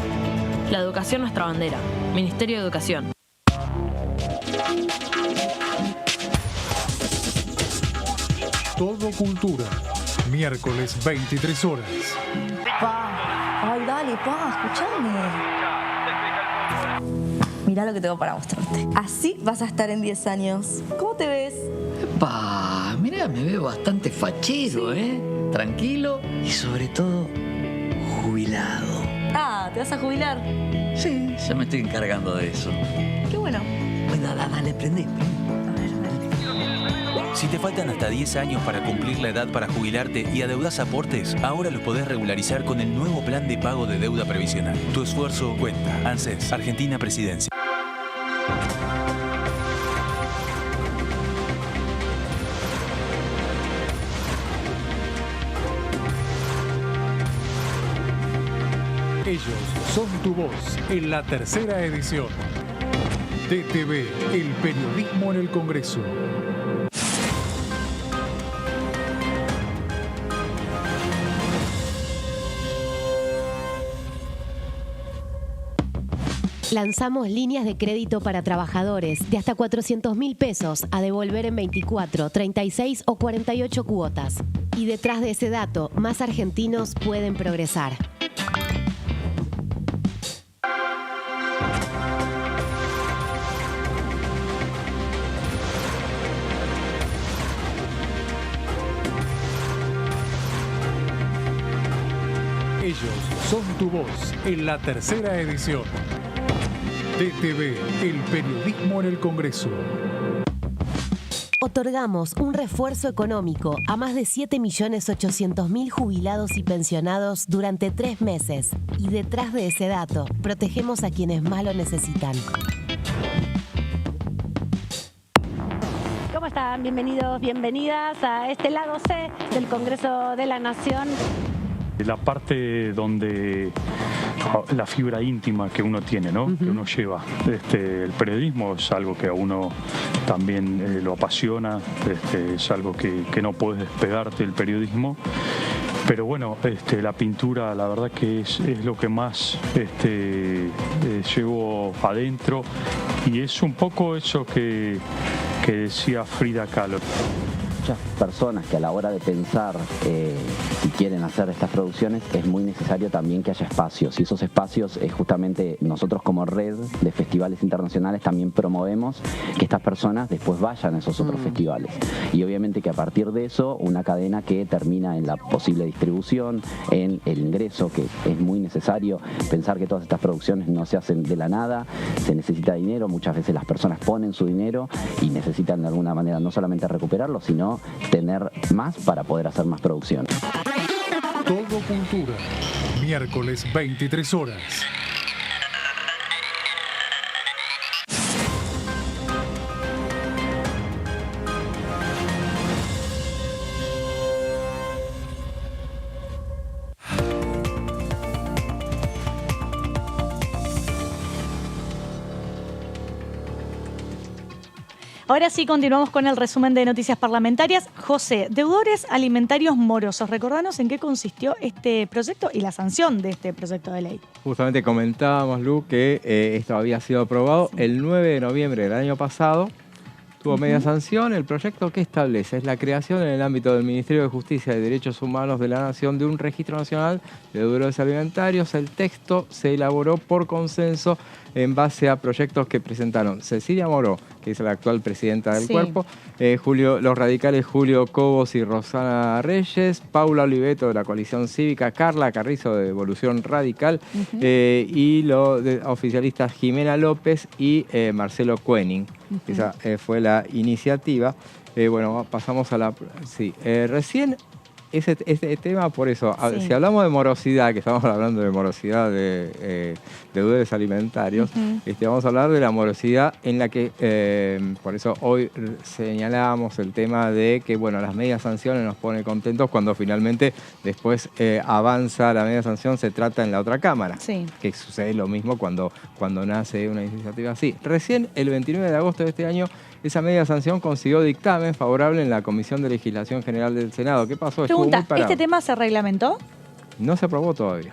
La educación nuestra bandera. Ministerio de Educación. Todo Cultura. Miércoles 23 horas. Ay, dale, escuchame. Mirá lo que tengo para mostrarte. Así vas a estar en 10 años. ¿Cómo te ves? Mirá, me veo bastante fachero, sí. Tranquilo y sobre todo jubilado. Ah, ¿te vas a jubilar? Sí, ya me estoy encargando de eso. Qué bueno. Bueno, dale, prendí. A ver. Si te faltan hasta 10 años para cumplir la edad para jubilarte y adeudás aportes, ahora los podés regularizar con el nuevo plan de pago de deuda previsional. Tu esfuerzo cuenta. ANSES, Argentina Presidencia. Ellos son tu voz en la tercera edición. DTV, el periodismo en el Congreso. Lanzamos líneas de crédito para trabajadores de hasta 400.000 pesos a devolver en 24, 36 o 48 cuotas. Y detrás de ese dato, más argentinos pueden progresar. Ellos son tu voz en la tercera edición. DTV, el periodismo en el Congreso. Otorgamos un refuerzo económico a más de 7.800.000 jubilados y pensionados durante 3 meses. Y detrás de ese dato, protegemos a quienes más lo necesitan. ¿Cómo están? Bienvenidos, bienvenidas a este lado C del Congreso de la Nación. La parte donde la fibra íntima que uno tiene, ¿no? Que uno lleva. El periodismo es algo que a uno también lo apasiona, es algo que no puedes despegarte del periodismo. Pero bueno, la pintura la verdad que es lo que más llevo adentro, y es un poco eso que decía Frida Kahlo. Muchas personas que a la hora de pensar si quieren hacer estas producciones, es muy necesario también que haya espacios, y esos espacios justamente nosotros como red de festivales internacionales también promovemos que estas personas después vayan a esos otros festivales, y obviamente que a partir de eso una cadena que termina en la posible distribución, en el ingreso, que es muy necesario pensar que todas estas producciones no se hacen de la nada, se necesita dinero, muchas veces las personas ponen su dinero y necesitan de alguna manera no solamente recuperarlo, sino tener más para poder hacer más producción. Todo Cultura, miércoles 23 horas. Ahora sí, continuamos con el resumen de noticias parlamentarias. José, deudores alimentarios morosos. Recordanos en qué consistió este proyecto y la sanción de este proyecto de ley. Justamente comentábamos, Lu, que esto había sido aprobado el 9 de noviembre del año pasado. Tuvo media sanción. El proyecto que establece es la creación en el ámbito del Ministerio de Justicia y Derechos Humanos de la Nación de un registro nacional de deudores alimentarios. El texto se elaboró por consenso en base a proyectos que presentaron Cecilia Moró, que es la actual presidenta del cuerpo, los radicales Julio Cobos y Rosana Reyes, Paula Oliveto de la Coalición Cívica, Carla Carrizo de Evolución Radical y los oficialistas Jimena López y Marcelo Koenig. Esa fue la iniciativa. Bueno, pasamos a la... Sí, recién... Ese tema, por eso, si hablamos de morosidad, que estamos hablando de morosidad de deudores alimentarios, vamos a hablar de la morosidad en la que, por eso hoy señalábamos el tema de que, bueno, las medias sanciones nos pone contentos cuando finalmente después avanza la media sanción, se trata en la otra Cámara. Sí. Que sucede lo mismo cuando nace una iniciativa así. Recién, el 29 de agosto de este año, esa media sanción consiguió dictamen favorable en la Comisión de Legislación General del Senado. ¿Qué pasó? Pregunta, ¿este tema se reglamentó? No se aprobó todavía.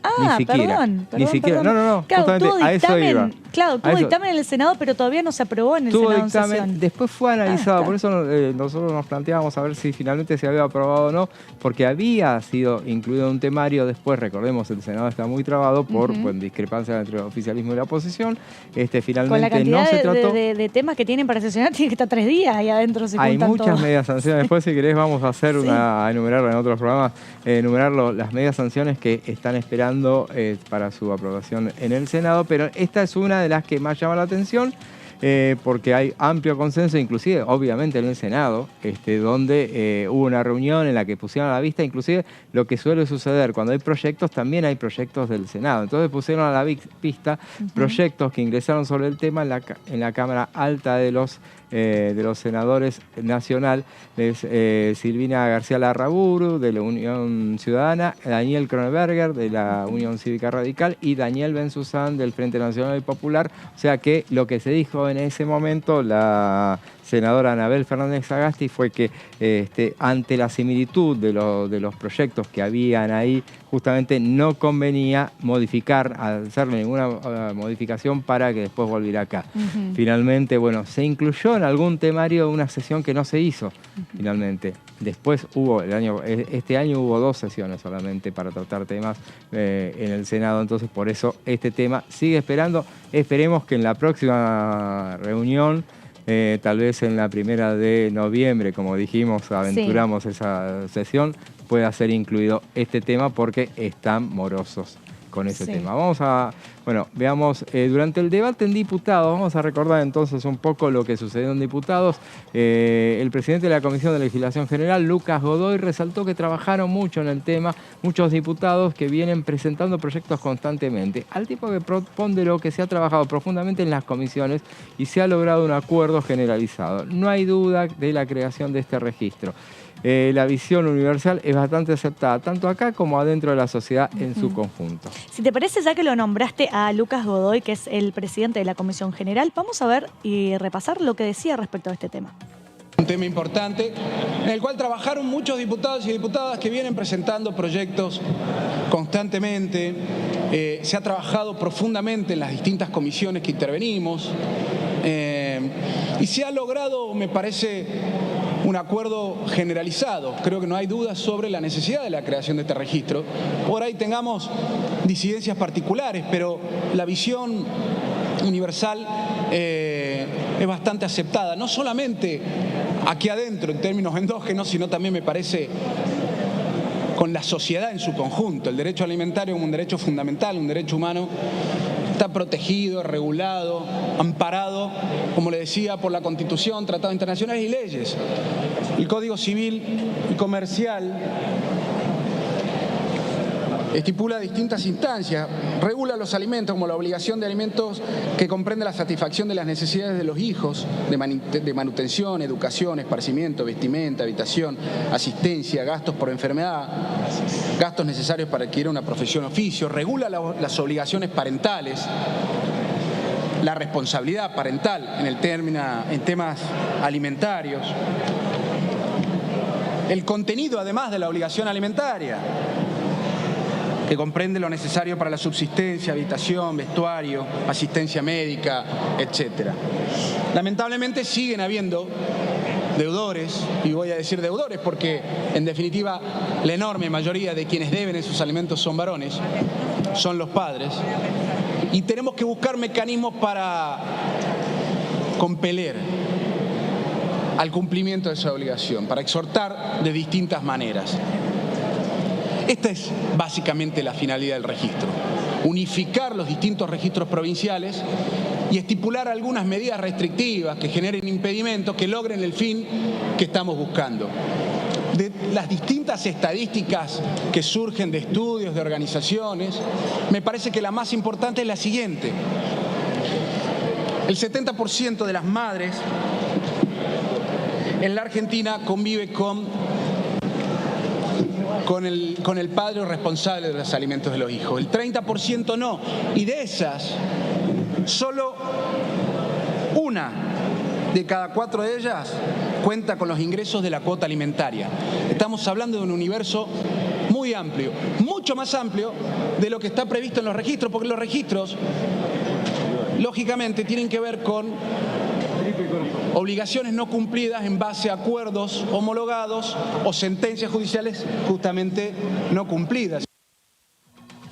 Ah, ni siquiera. Ni siquiera. No. Claro, justamente a eso iba. Claro, tuvo dictamen en el Senado, pero todavía no se aprobó en el Senado en sesión. Después fue analizado, por eso nosotros nos planteábamos a ver si finalmente se había aprobado o no, porque había sido incluido en un temario. Después, recordemos, el Senado está muy trabado por discrepancia entre el oficialismo y la oposición. Finalmente con la cantidad no se trató. De temas que tienen para sesionar, tiene que estar 3 días ahí adentro. Hay muchas medias sanciones. Después, si querés, vamos a hacer a enumerarla en otros programas, enumerar las medias sanciones que están esperando para su aprobación en el Senado, pero esta es una de las que más llama la atención. porque hay amplio consenso, inclusive, obviamente, en el Senado, donde hubo una reunión en la que pusieron a la vista, inclusive, lo que suele suceder cuando hay proyectos, también hay proyectos del Senado. Entonces pusieron a la vista proyectos que ingresaron sobre el tema en la Cámara Alta de los senadores nacional, Silvina García Larraburu, de la Unión Ciudadana, Daniel Cronenberger, de la Unión Cívica Radical, y Daniel Benzuzán, del Frente Nacional y Popular. O sea que lo que se dijo en ese momento, la senadora Anabel Fernández Sagasti, fue que ante la similitud de los proyectos que habían ahí, justamente no convenía hacerle ninguna modificación para que después volviera acá. Finalmente, bueno, se incluyó en algún temario una sesión que no se hizo, finalmente. Después este año hubo 2 sesiones solamente para tratar temas en el Senado, entonces por eso este tema sigue esperando. Esperemos que en la próxima reunión, tal vez en la 1 de noviembre, como dijimos, aventuramos esa sesión, pueda ser incluido este tema porque están morosos con ese tema. Veamos, durante el debate en diputados, vamos a recordar entonces un poco lo que sucedió en diputados. El presidente de la Comisión de Legislación General, Lucas Godoy, resaltó que trabajaron mucho en el tema, muchos diputados que vienen presentando proyectos constantemente, al tipo que ponderó que se ha trabajado profundamente en las comisiones y se ha logrado un acuerdo generalizado. No hay duda de la creación de este registro. La visión universal es bastante aceptada, tanto acá como adentro de la sociedad en su conjunto. Si te parece, ya que lo nombraste a Lucas Godoy, que es el presidente de la Comisión General, vamos a ver y repasar lo que decía respecto a este tema. Un tema importante en el cual trabajaron muchos diputados y diputadas que vienen presentando proyectos constantemente. Se ha trabajado profundamente en las distintas comisiones que intervenimos y se ha logrado, me parece, un acuerdo generalizado. Creo que no hay dudas sobre la necesidad de la creación de este registro. Por ahí tengamos disidencias particulares, pero la visión universal es bastante aceptada, no solamente aquí adentro en términos endógenos, sino también, me parece, con la sociedad en su conjunto. El derecho alimentario como un derecho fundamental, un derecho humano, está protegido, regulado, amparado, como le decía, por la Constitución, tratados internacionales y leyes. El Código Civil y Comercial estipula distintas instancias, regula los alimentos como la obligación de alimentos que comprende la satisfacción de las necesidades de los hijos, de manutención, educación, esparcimiento, vestimenta, habitación, asistencia, gastos por enfermedad, gastos necesarios para adquirir una profesión o oficio, regula las obligaciones parentales, la responsabilidad parental en temas alimentarios, el contenido además de la obligación alimentaria, que comprende lo necesario para la subsistencia, habitación, vestuario, asistencia médica, etc. Lamentablemente siguen habiendo deudores, y voy a decir deudores porque en definitiva la enorme mayoría de quienes deben esos alimentos son varones, son los padres, y tenemos que buscar mecanismos para compeler al cumplimiento de esa obligación, para exhortar de distintas maneras. Esta es básicamente la finalidad del registro: unificar los distintos registros provinciales y estipular algunas medidas restrictivas que generen impedimentos, que logren el fin que estamos buscando. De las distintas estadísticas que surgen de estudios, de organizaciones, me parece que la más importante es la siguiente: el 70% de las madres en la Argentina convive con el padre responsable de los alimentos de los hijos. El 30% no. Y de esas, solo 1 de cada 4 de ellas cuenta con los ingresos de la cuota alimentaria. Estamos hablando de un universo muy amplio, mucho más amplio de lo que está previsto en los registros, porque los registros, lógicamente, tienen que ver con obligaciones no cumplidas en base a acuerdos homologados o sentencias judiciales justamente no cumplidas.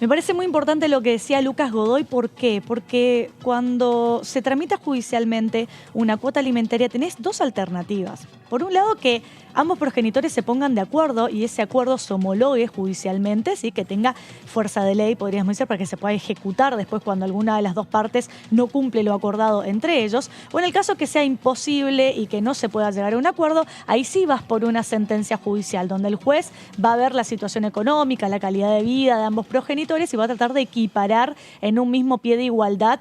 Me parece muy importante lo que decía Lucas Godoy. ¿Por qué? Porque cuando se tramita judicialmente una cuota alimentaria tenés dos alternativas. Por un lado, que ambos progenitores se pongan de acuerdo y ese acuerdo se homologue judicialmente, ¿sí? Que tenga fuerza de ley, podríamos decir, para que se pueda ejecutar después cuando alguna de las dos partes no cumple lo acordado entre ellos. O en el caso que sea imposible y que no se pueda llegar a un acuerdo, ahí sí vas por una sentencia judicial, donde el juez va a ver la situación económica, la calidad de vida de ambos progenitores y va a tratar de equiparar en un mismo pie de igualdad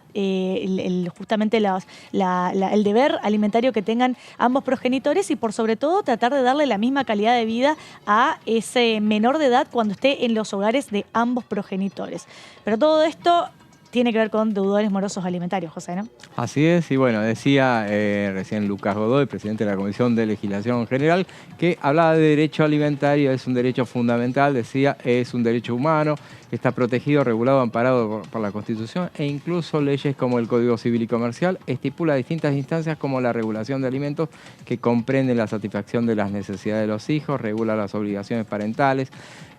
justamente el deber alimentario que tengan ambos progenitores y por sobre todo tratar de darle la misma calidad de vida a ese menor de edad cuando esté en los hogares de ambos progenitores. Pero todo esto tiene que ver con deudores morosos alimentarios, José, ¿no? Así es, y bueno, decía recién Lucas Godoy, presidente de la Comisión de Legislación General, que hablaba de derecho alimentario, es un derecho fundamental, decía, es un derecho humano, está protegido, regulado, amparado por la Constitución e incluso leyes como el Código Civil y Comercial estipula distintas instancias como la regulación de alimentos que comprenden la satisfacción de las necesidades de los hijos, regula las obligaciones parentales.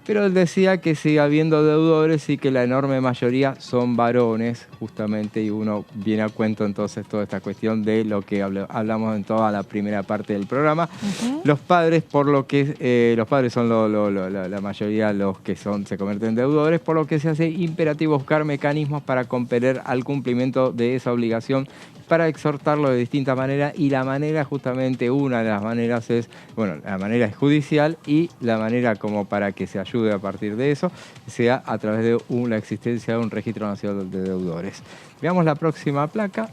Pero él decía que sigue habiendo deudores y que la enorme mayoría son varones, justamente, y uno viene a cuento entonces toda esta cuestión de lo que hablamos en toda la primera parte del programa. Los padres, por lo que los padres son la mayoría los que se convierten en deudores, por lo que se hace imperativo buscar mecanismos para compeler al cumplimiento de esa obligación, para exhortarlo de distintas maneras, y la manera, justamente una de las maneras es, bueno, la manera es judicial y la manera como para que se ayude a partir de eso, sea a través de la existencia de un registro nacional de deudores. Veamos la próxima placa.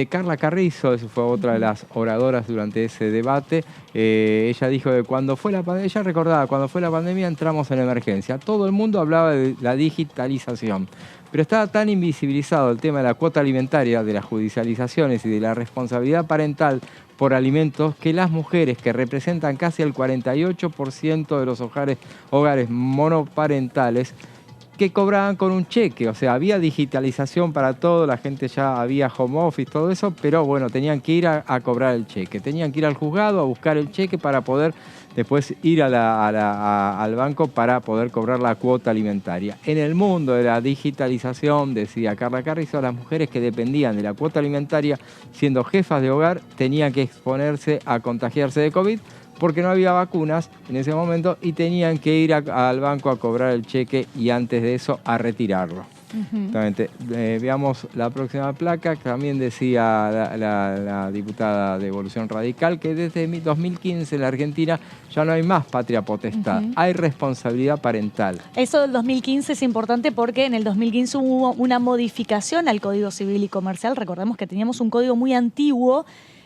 Carla Carrizo, esa fue otra de las oradoras durante ese debate. Ella dijo que cuando fue la pandemia, ella recordaba, cuando fue la pandemia entramos en emergencia. Todo el mundo hablaba de la digitalización, pero estaba tan invisibilizado el tema de la cuota alimentaria, de las judicializaciones y de la responsabilidad parental por alimentos, que las mujeres, que representan casi el 48% de los hogares monoparentales, que cobraban con un cheque. O sea, había digitalización para todo, la gente ya había home office, todo eso, pero bueno, tenían que ir a cobrar el cheque, tenían que ir al juzgado a buscar el cheque para poder después ir al banco para poder cobrar la cuota alimentaria. En el mundo de la digitalización, decía Carla Carrizo, las mujeres que dependían de la cuota alimentaria, siendo jefas de hogar, tenían que exponerse a contagiarse de COVID, porque no había vacunas en ese momento y tenían que ir al banco a cobrar el cheque y antes de eso a retirarlo. Veamos la próxima placa. También decía la diputada de Evolución Radical que desde 2015 en la Argentina ya no hay más patria potestad, hay responsabilidad parental. Eso del 2015 es importante porque en el 2015 hubo una modificación al Código Civil y Comercial. Recordemos que teníamos un código muy antiguo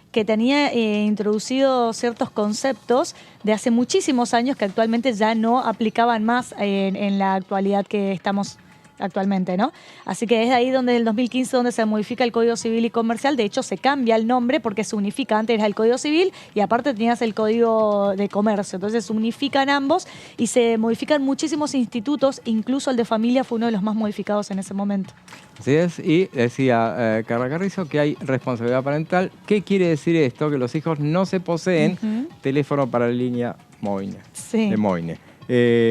que tenía introducido ciertos conceptos de hace muchísimos años que actualmente ya no aplicaban más en la actualidad que estamos actualmente, ¿no? Así que es ahí donde, en el 2015, donde se modifica el Código Civil y Comercial. De hecho, se cambia el nombre porque se unifica. Antes era el Código Civil y aparte tenías el Código de Comercio. Entonces se unifican ambos y se modifican muchísimos institutos, incluso el de familia fue uno de los más modificados en ese momento. Así es, y decía Carla Carrizo que hay responsabilidad parental. ¿Qué quiere decir esto? Que los hijos no se poseen teléfono para la línea Moine, de Moine.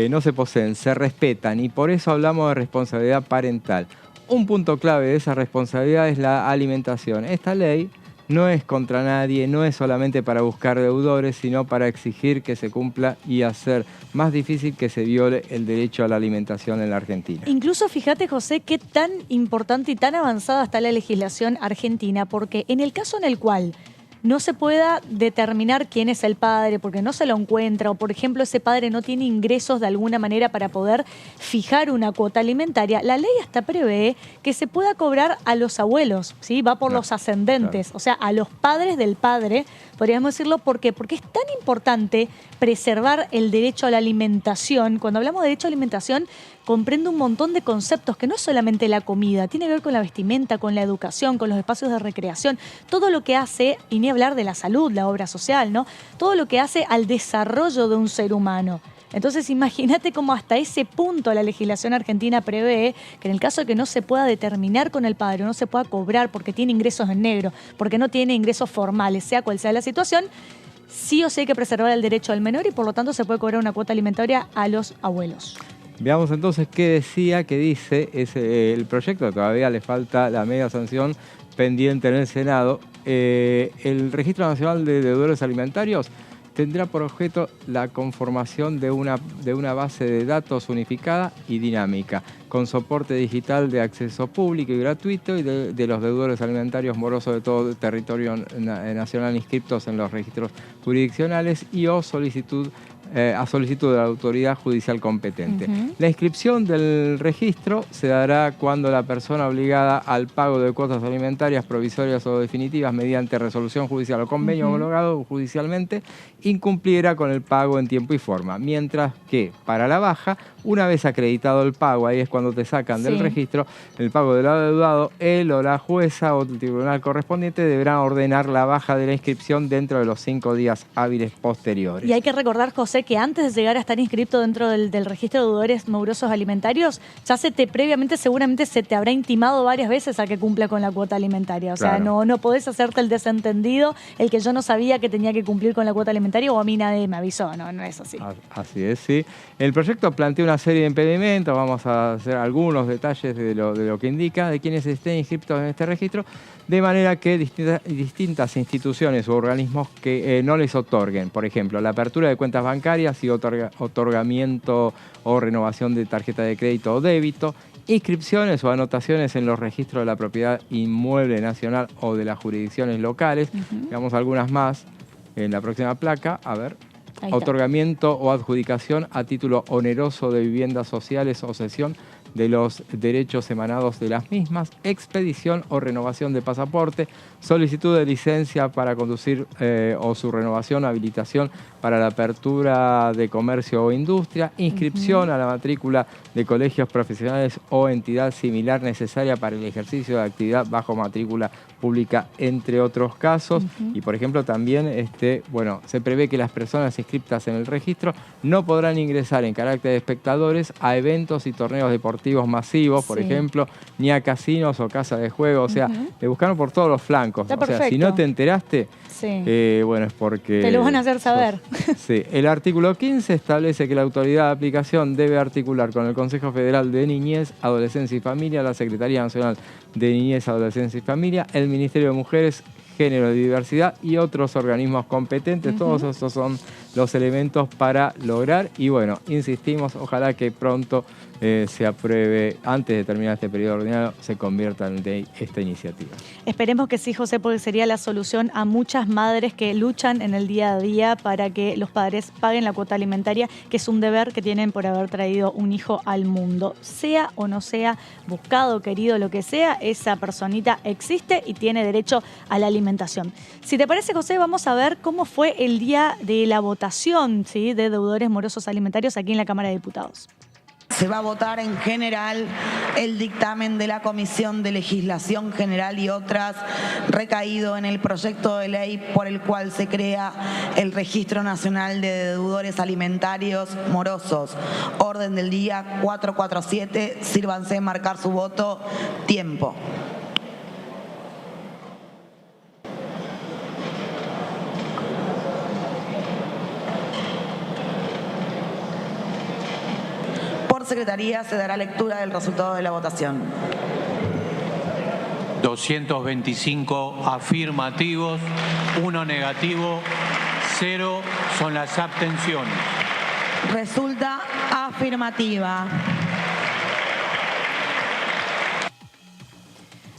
No se poseen, se respetan, y por eso hablamos de responsabilidad parental. Un punto clave de esa responsabilidad es la alimentación. Esta ley no es contra nadie, no es solamente para buscar deudores, sino para exigir que se cumpla y hacer más difícil que se viole el derecho a la alimentación en la Argentina. Incluso fíjate, José, qué tan importante y tan avanzada está la legislación argentina, porque en el caso en el cual no se pueda determinar quién es el padre porque no se lo encuentra, o por ejemplo ese padre no tiene ingresos de alguna manera para poder fijar una cuota alimentaria, la ley hasta prevé que se pueda cobrar a los abuelos, ¿sí? Va por los ascendentes, o sea, a los padres del padre, podríamos decirlo. ¿Por qué? Porque es tan importante preservar el derecho a la alimentación. Cuando hablamos de derecho a la alimentación, comprende un montón de conceptos, que no es solamente la comida, tiene que ver con la vestimenta, con la educación, con los espacios de recreación, todo lo que hace, y ni hablar de la salud, la obra social, ¿no? Todo lo que hace al desarrollo de un ser humano. Entonces imagínate cómo hasta ese punto la legislación argentina prevé que en el caso de que no se pueda determinar con el padre, no se pueda cobrar porque tiene ingresos en negro, porque no tiene ingresos formales, sea cual sea la situación, sí o sí hay que preservar el derecho al menor y por lo tanto se puede cobrar una cuota alimentaria a los abuelos. Veamos entonces qué dice el proyecto, todavía le falta la media sanción pendiente en el Senado. El Registro Nacional de Deudores Alimentarios tendrá por objeto la conformación de una base de datos unificada y dinámica, con soporte digital de acceso público y gratuito y de los deudores alimentarios morosos de todo el territorio nacional inscritos en los registros jurisdiccionales y a solicitud de la autoridad judicial competente. La inscripción del registro se dará cuando la persona obligada al pago de cuotas alimentarias provisorias o definitivas mediante resolución judicial o convenio homologado judicialmente incumpliera con el pago en tiempo y forma, mientras que para la baja, una vez acreditado el pago, ahí es cuando te sacan del registro, el pago del adeudado, él o la jueza o el tribunal correspondiente deberán ordenar la baja de la inscripción dentro de los 5 días hábiles posteriores. Y hay que recordar, José, que antes de llegar a estar inscrito dentro del registro de deudores morosos alimentarios, ya previamente seguramente se te habrá intimado varias veces a que cumpla con la cuota alimentaria. O sea, no podés hacerte el desentendido, el que yo no sabía que tenía que cumplir con la cuota alimentaria o a mí nadie me avisó. No es así. Así es, sí. El proyecto plantea una serie de impedimentos, vamos a hacer algunos detalles de lo que indica, de quienes estén inscritos en este registro, de manera que distintas instituciones u organismos que no les otorguen, por ejemplo, la apertura de cuentas bancarias y otorgamiento o renovación de tarjeta de crédito o débito, inscripciones o anotaciones en los registros de la propiedad inmueble nacional o de las jurisdicciones locales, digamos algunas más en la próxima placa, a ver. Otorgamiento o adjudicación a título oneroso de viviendas sociales o cesión de los derechos emanados de las mismas, expedición o renovación de pasaporte, solicitud de licencia para conducir o su renovación o habilitación para la apertura de comercio o industria, inscripción a la matrícula de colegios profesionales o entidad similar necesaria para el ejercicio de actividad bajo matrícula pública, entre otros casos. Y por ejemplo también se prevé que las personas inscritas en el registro no podrán ingresar en carácter de espectadores a eventos y torneos deportivos masivos, por ejemplo, ni a casinos o casas de juego. O sea, le buscaron por todos los flancos. O sea, si no te enteraste, es porque... Te lo van a hacer saber. Sí. El artículo 15 establece que la autoridad de aplicación debe articular con el Consejo Federal de Niñez, Adolescencia y Familia, la Secretaría Nacional de Niñez, Adolescencia y Familia, el Ministerio de Mujeres, Género y Diversidad y otros organismos competentes. Todos estos son los elementos para lograr y bueno, insistimos, ojalá que pronto se apruebe, antes de terminar este periodo ordinario, se convierta en ley esta iniciativa. Esperemos que sí, José, porque sería la solución a muchas madres que luchan en el día a día para que los padres paguen la cuota alimentaria, que es un deber que tienen por haber traído un hijo al mundo. Sea o no sea buscado, querido, lo que sea, esa personita existe y tiene derecho a la alimentación. Si te parece, José, vamos a ver cómo fue el día de la votación, ¿sí?, de deudores morosos alimentarios aquí en la Cámara de Diputados. Se va a votar en general el dictamen de la Comisión de Legislación General y otras recaído en el proyecto de ley por el cual se crea el Registro Nacional de Deudores Alimentarios Morosos. Orden del día 447. Sírvanse marcar su voto. Tiempo. Secretaría se dará lectura del resultado de la votación. 225 afirmativos, 1 negativo, 0 son las abstenciones. Resulta afirmativa.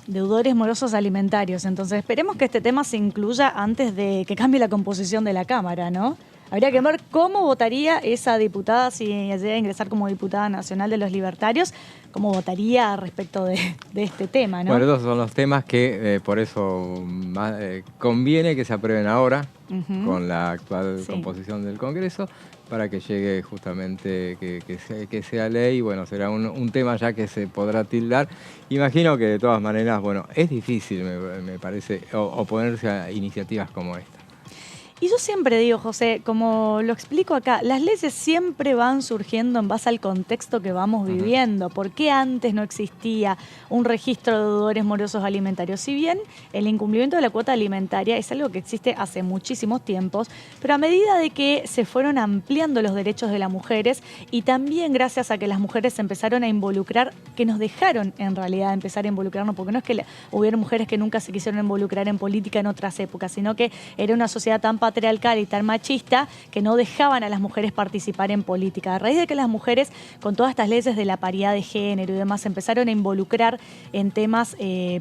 Deudores morosos alimentarios. Entonces esperemos que este tema se incluya antes de que cambie la composición de la Cámara, ¿no? Habría que ver cómo votaría esa diputada si llega a ingresar como diputada nacional de los libertarios, cómo votaría respecto de este tema, ¿no? Bueno, estos son los temas que por eso conviene que se aprueben ahora con la actual composición del Congreso para que llegue justamente, que sea ley. Bueno, será un tema ya que se podrá tildar. Imagino que de todas maneras, bueno, es difícil, me parece, oponerse a iniciativas como esta. Y yo siempre digo, José, como lo explico acá, las leyes siempre van surgiendo en base al contexto que vamos viviendo. ¿Por qué antes no existía un registro de deudores morosos alimentarios? Si bien el incumplimiento de la cuota alimentaria es algo que existe hace muchísimos tiempos, pero a medida de que se fueron ampliando los derechos de las mujeres y también gracias a que las mujeres se empezaron a involucrar, que nos dejaron en realidad empezar a involucrarnos, porque no es que hubieron mujeres que nunca se quisieron involucrar en política en otras épocas, sino que era una sociedad tan patriarcal y tan machista que no dejaban a las mujeres participar en política. A raíz de que las mujeres, con todas estas leyes de la paridad de género y demás, se empezaron a involucrar en temas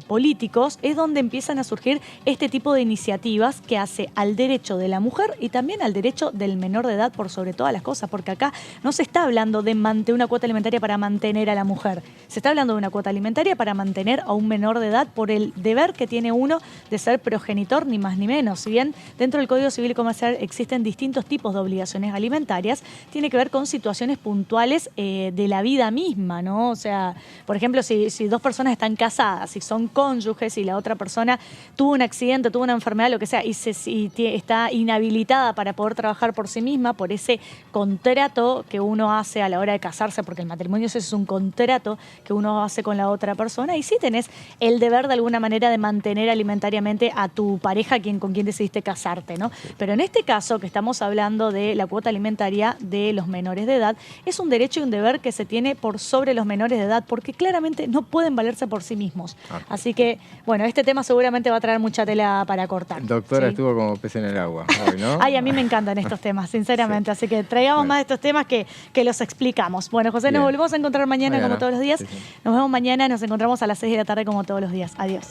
políticos, es donde empiezan a surgir este tipo de iniciativas que hace al derecho de la mujer y también al derecho del menor de edad por sobre todas las cosas, porque acá no se está hablando de una cuota alimentaria para mantener a la mujer, se está hablando de una cuota alimentaria para mantener a un menor de edad por el deber que tiene uno de ser progenitor, ni más ni menos. Si bien dentro del Código Civil y Comercial existen distintos tipos de obligaciones alimentarias, tiene que ver con situaciones puntuales de la vida misma, ¿no? O sea, por ejemplo, si dos personas están casadas, si son cónyuges y la otra persona tuvo un accidente, tuvo una enfermedad, lo que sea, y está inhabilitada para poder trabajar por sí misma, por ese contrato que uno hace a la hora de casarse, porque el matrimonio es un contrato que uno hace con la otra persona, y sí tenés el deber de alguna manera de mantener alimentariamente a tu pareja con quien decidiste casarte, ¿no? Pero en este caso, que estamos hablando de la cuota alimentaria de los menores de edad, es un derecho y un deber que se tiene por sobre los menores de edad, porque claramente no pueden valerse por sí mismos. Así que, bueno, este tema seguramente va a traer mucha tela para cortar. Doctora, ¿sí? Estuvo como pez en el agua hoy, ¿no? Ay, a mí me encantan estos temas, sinceramente. Sí. Así que traigamos más de estos temas que los explicamos. Bueno, José, nos volvemos a encontrar mañana como todos los días. Nos vemos mañana, nos encontramos a las 6 de la tarde como todos los días. Adiós.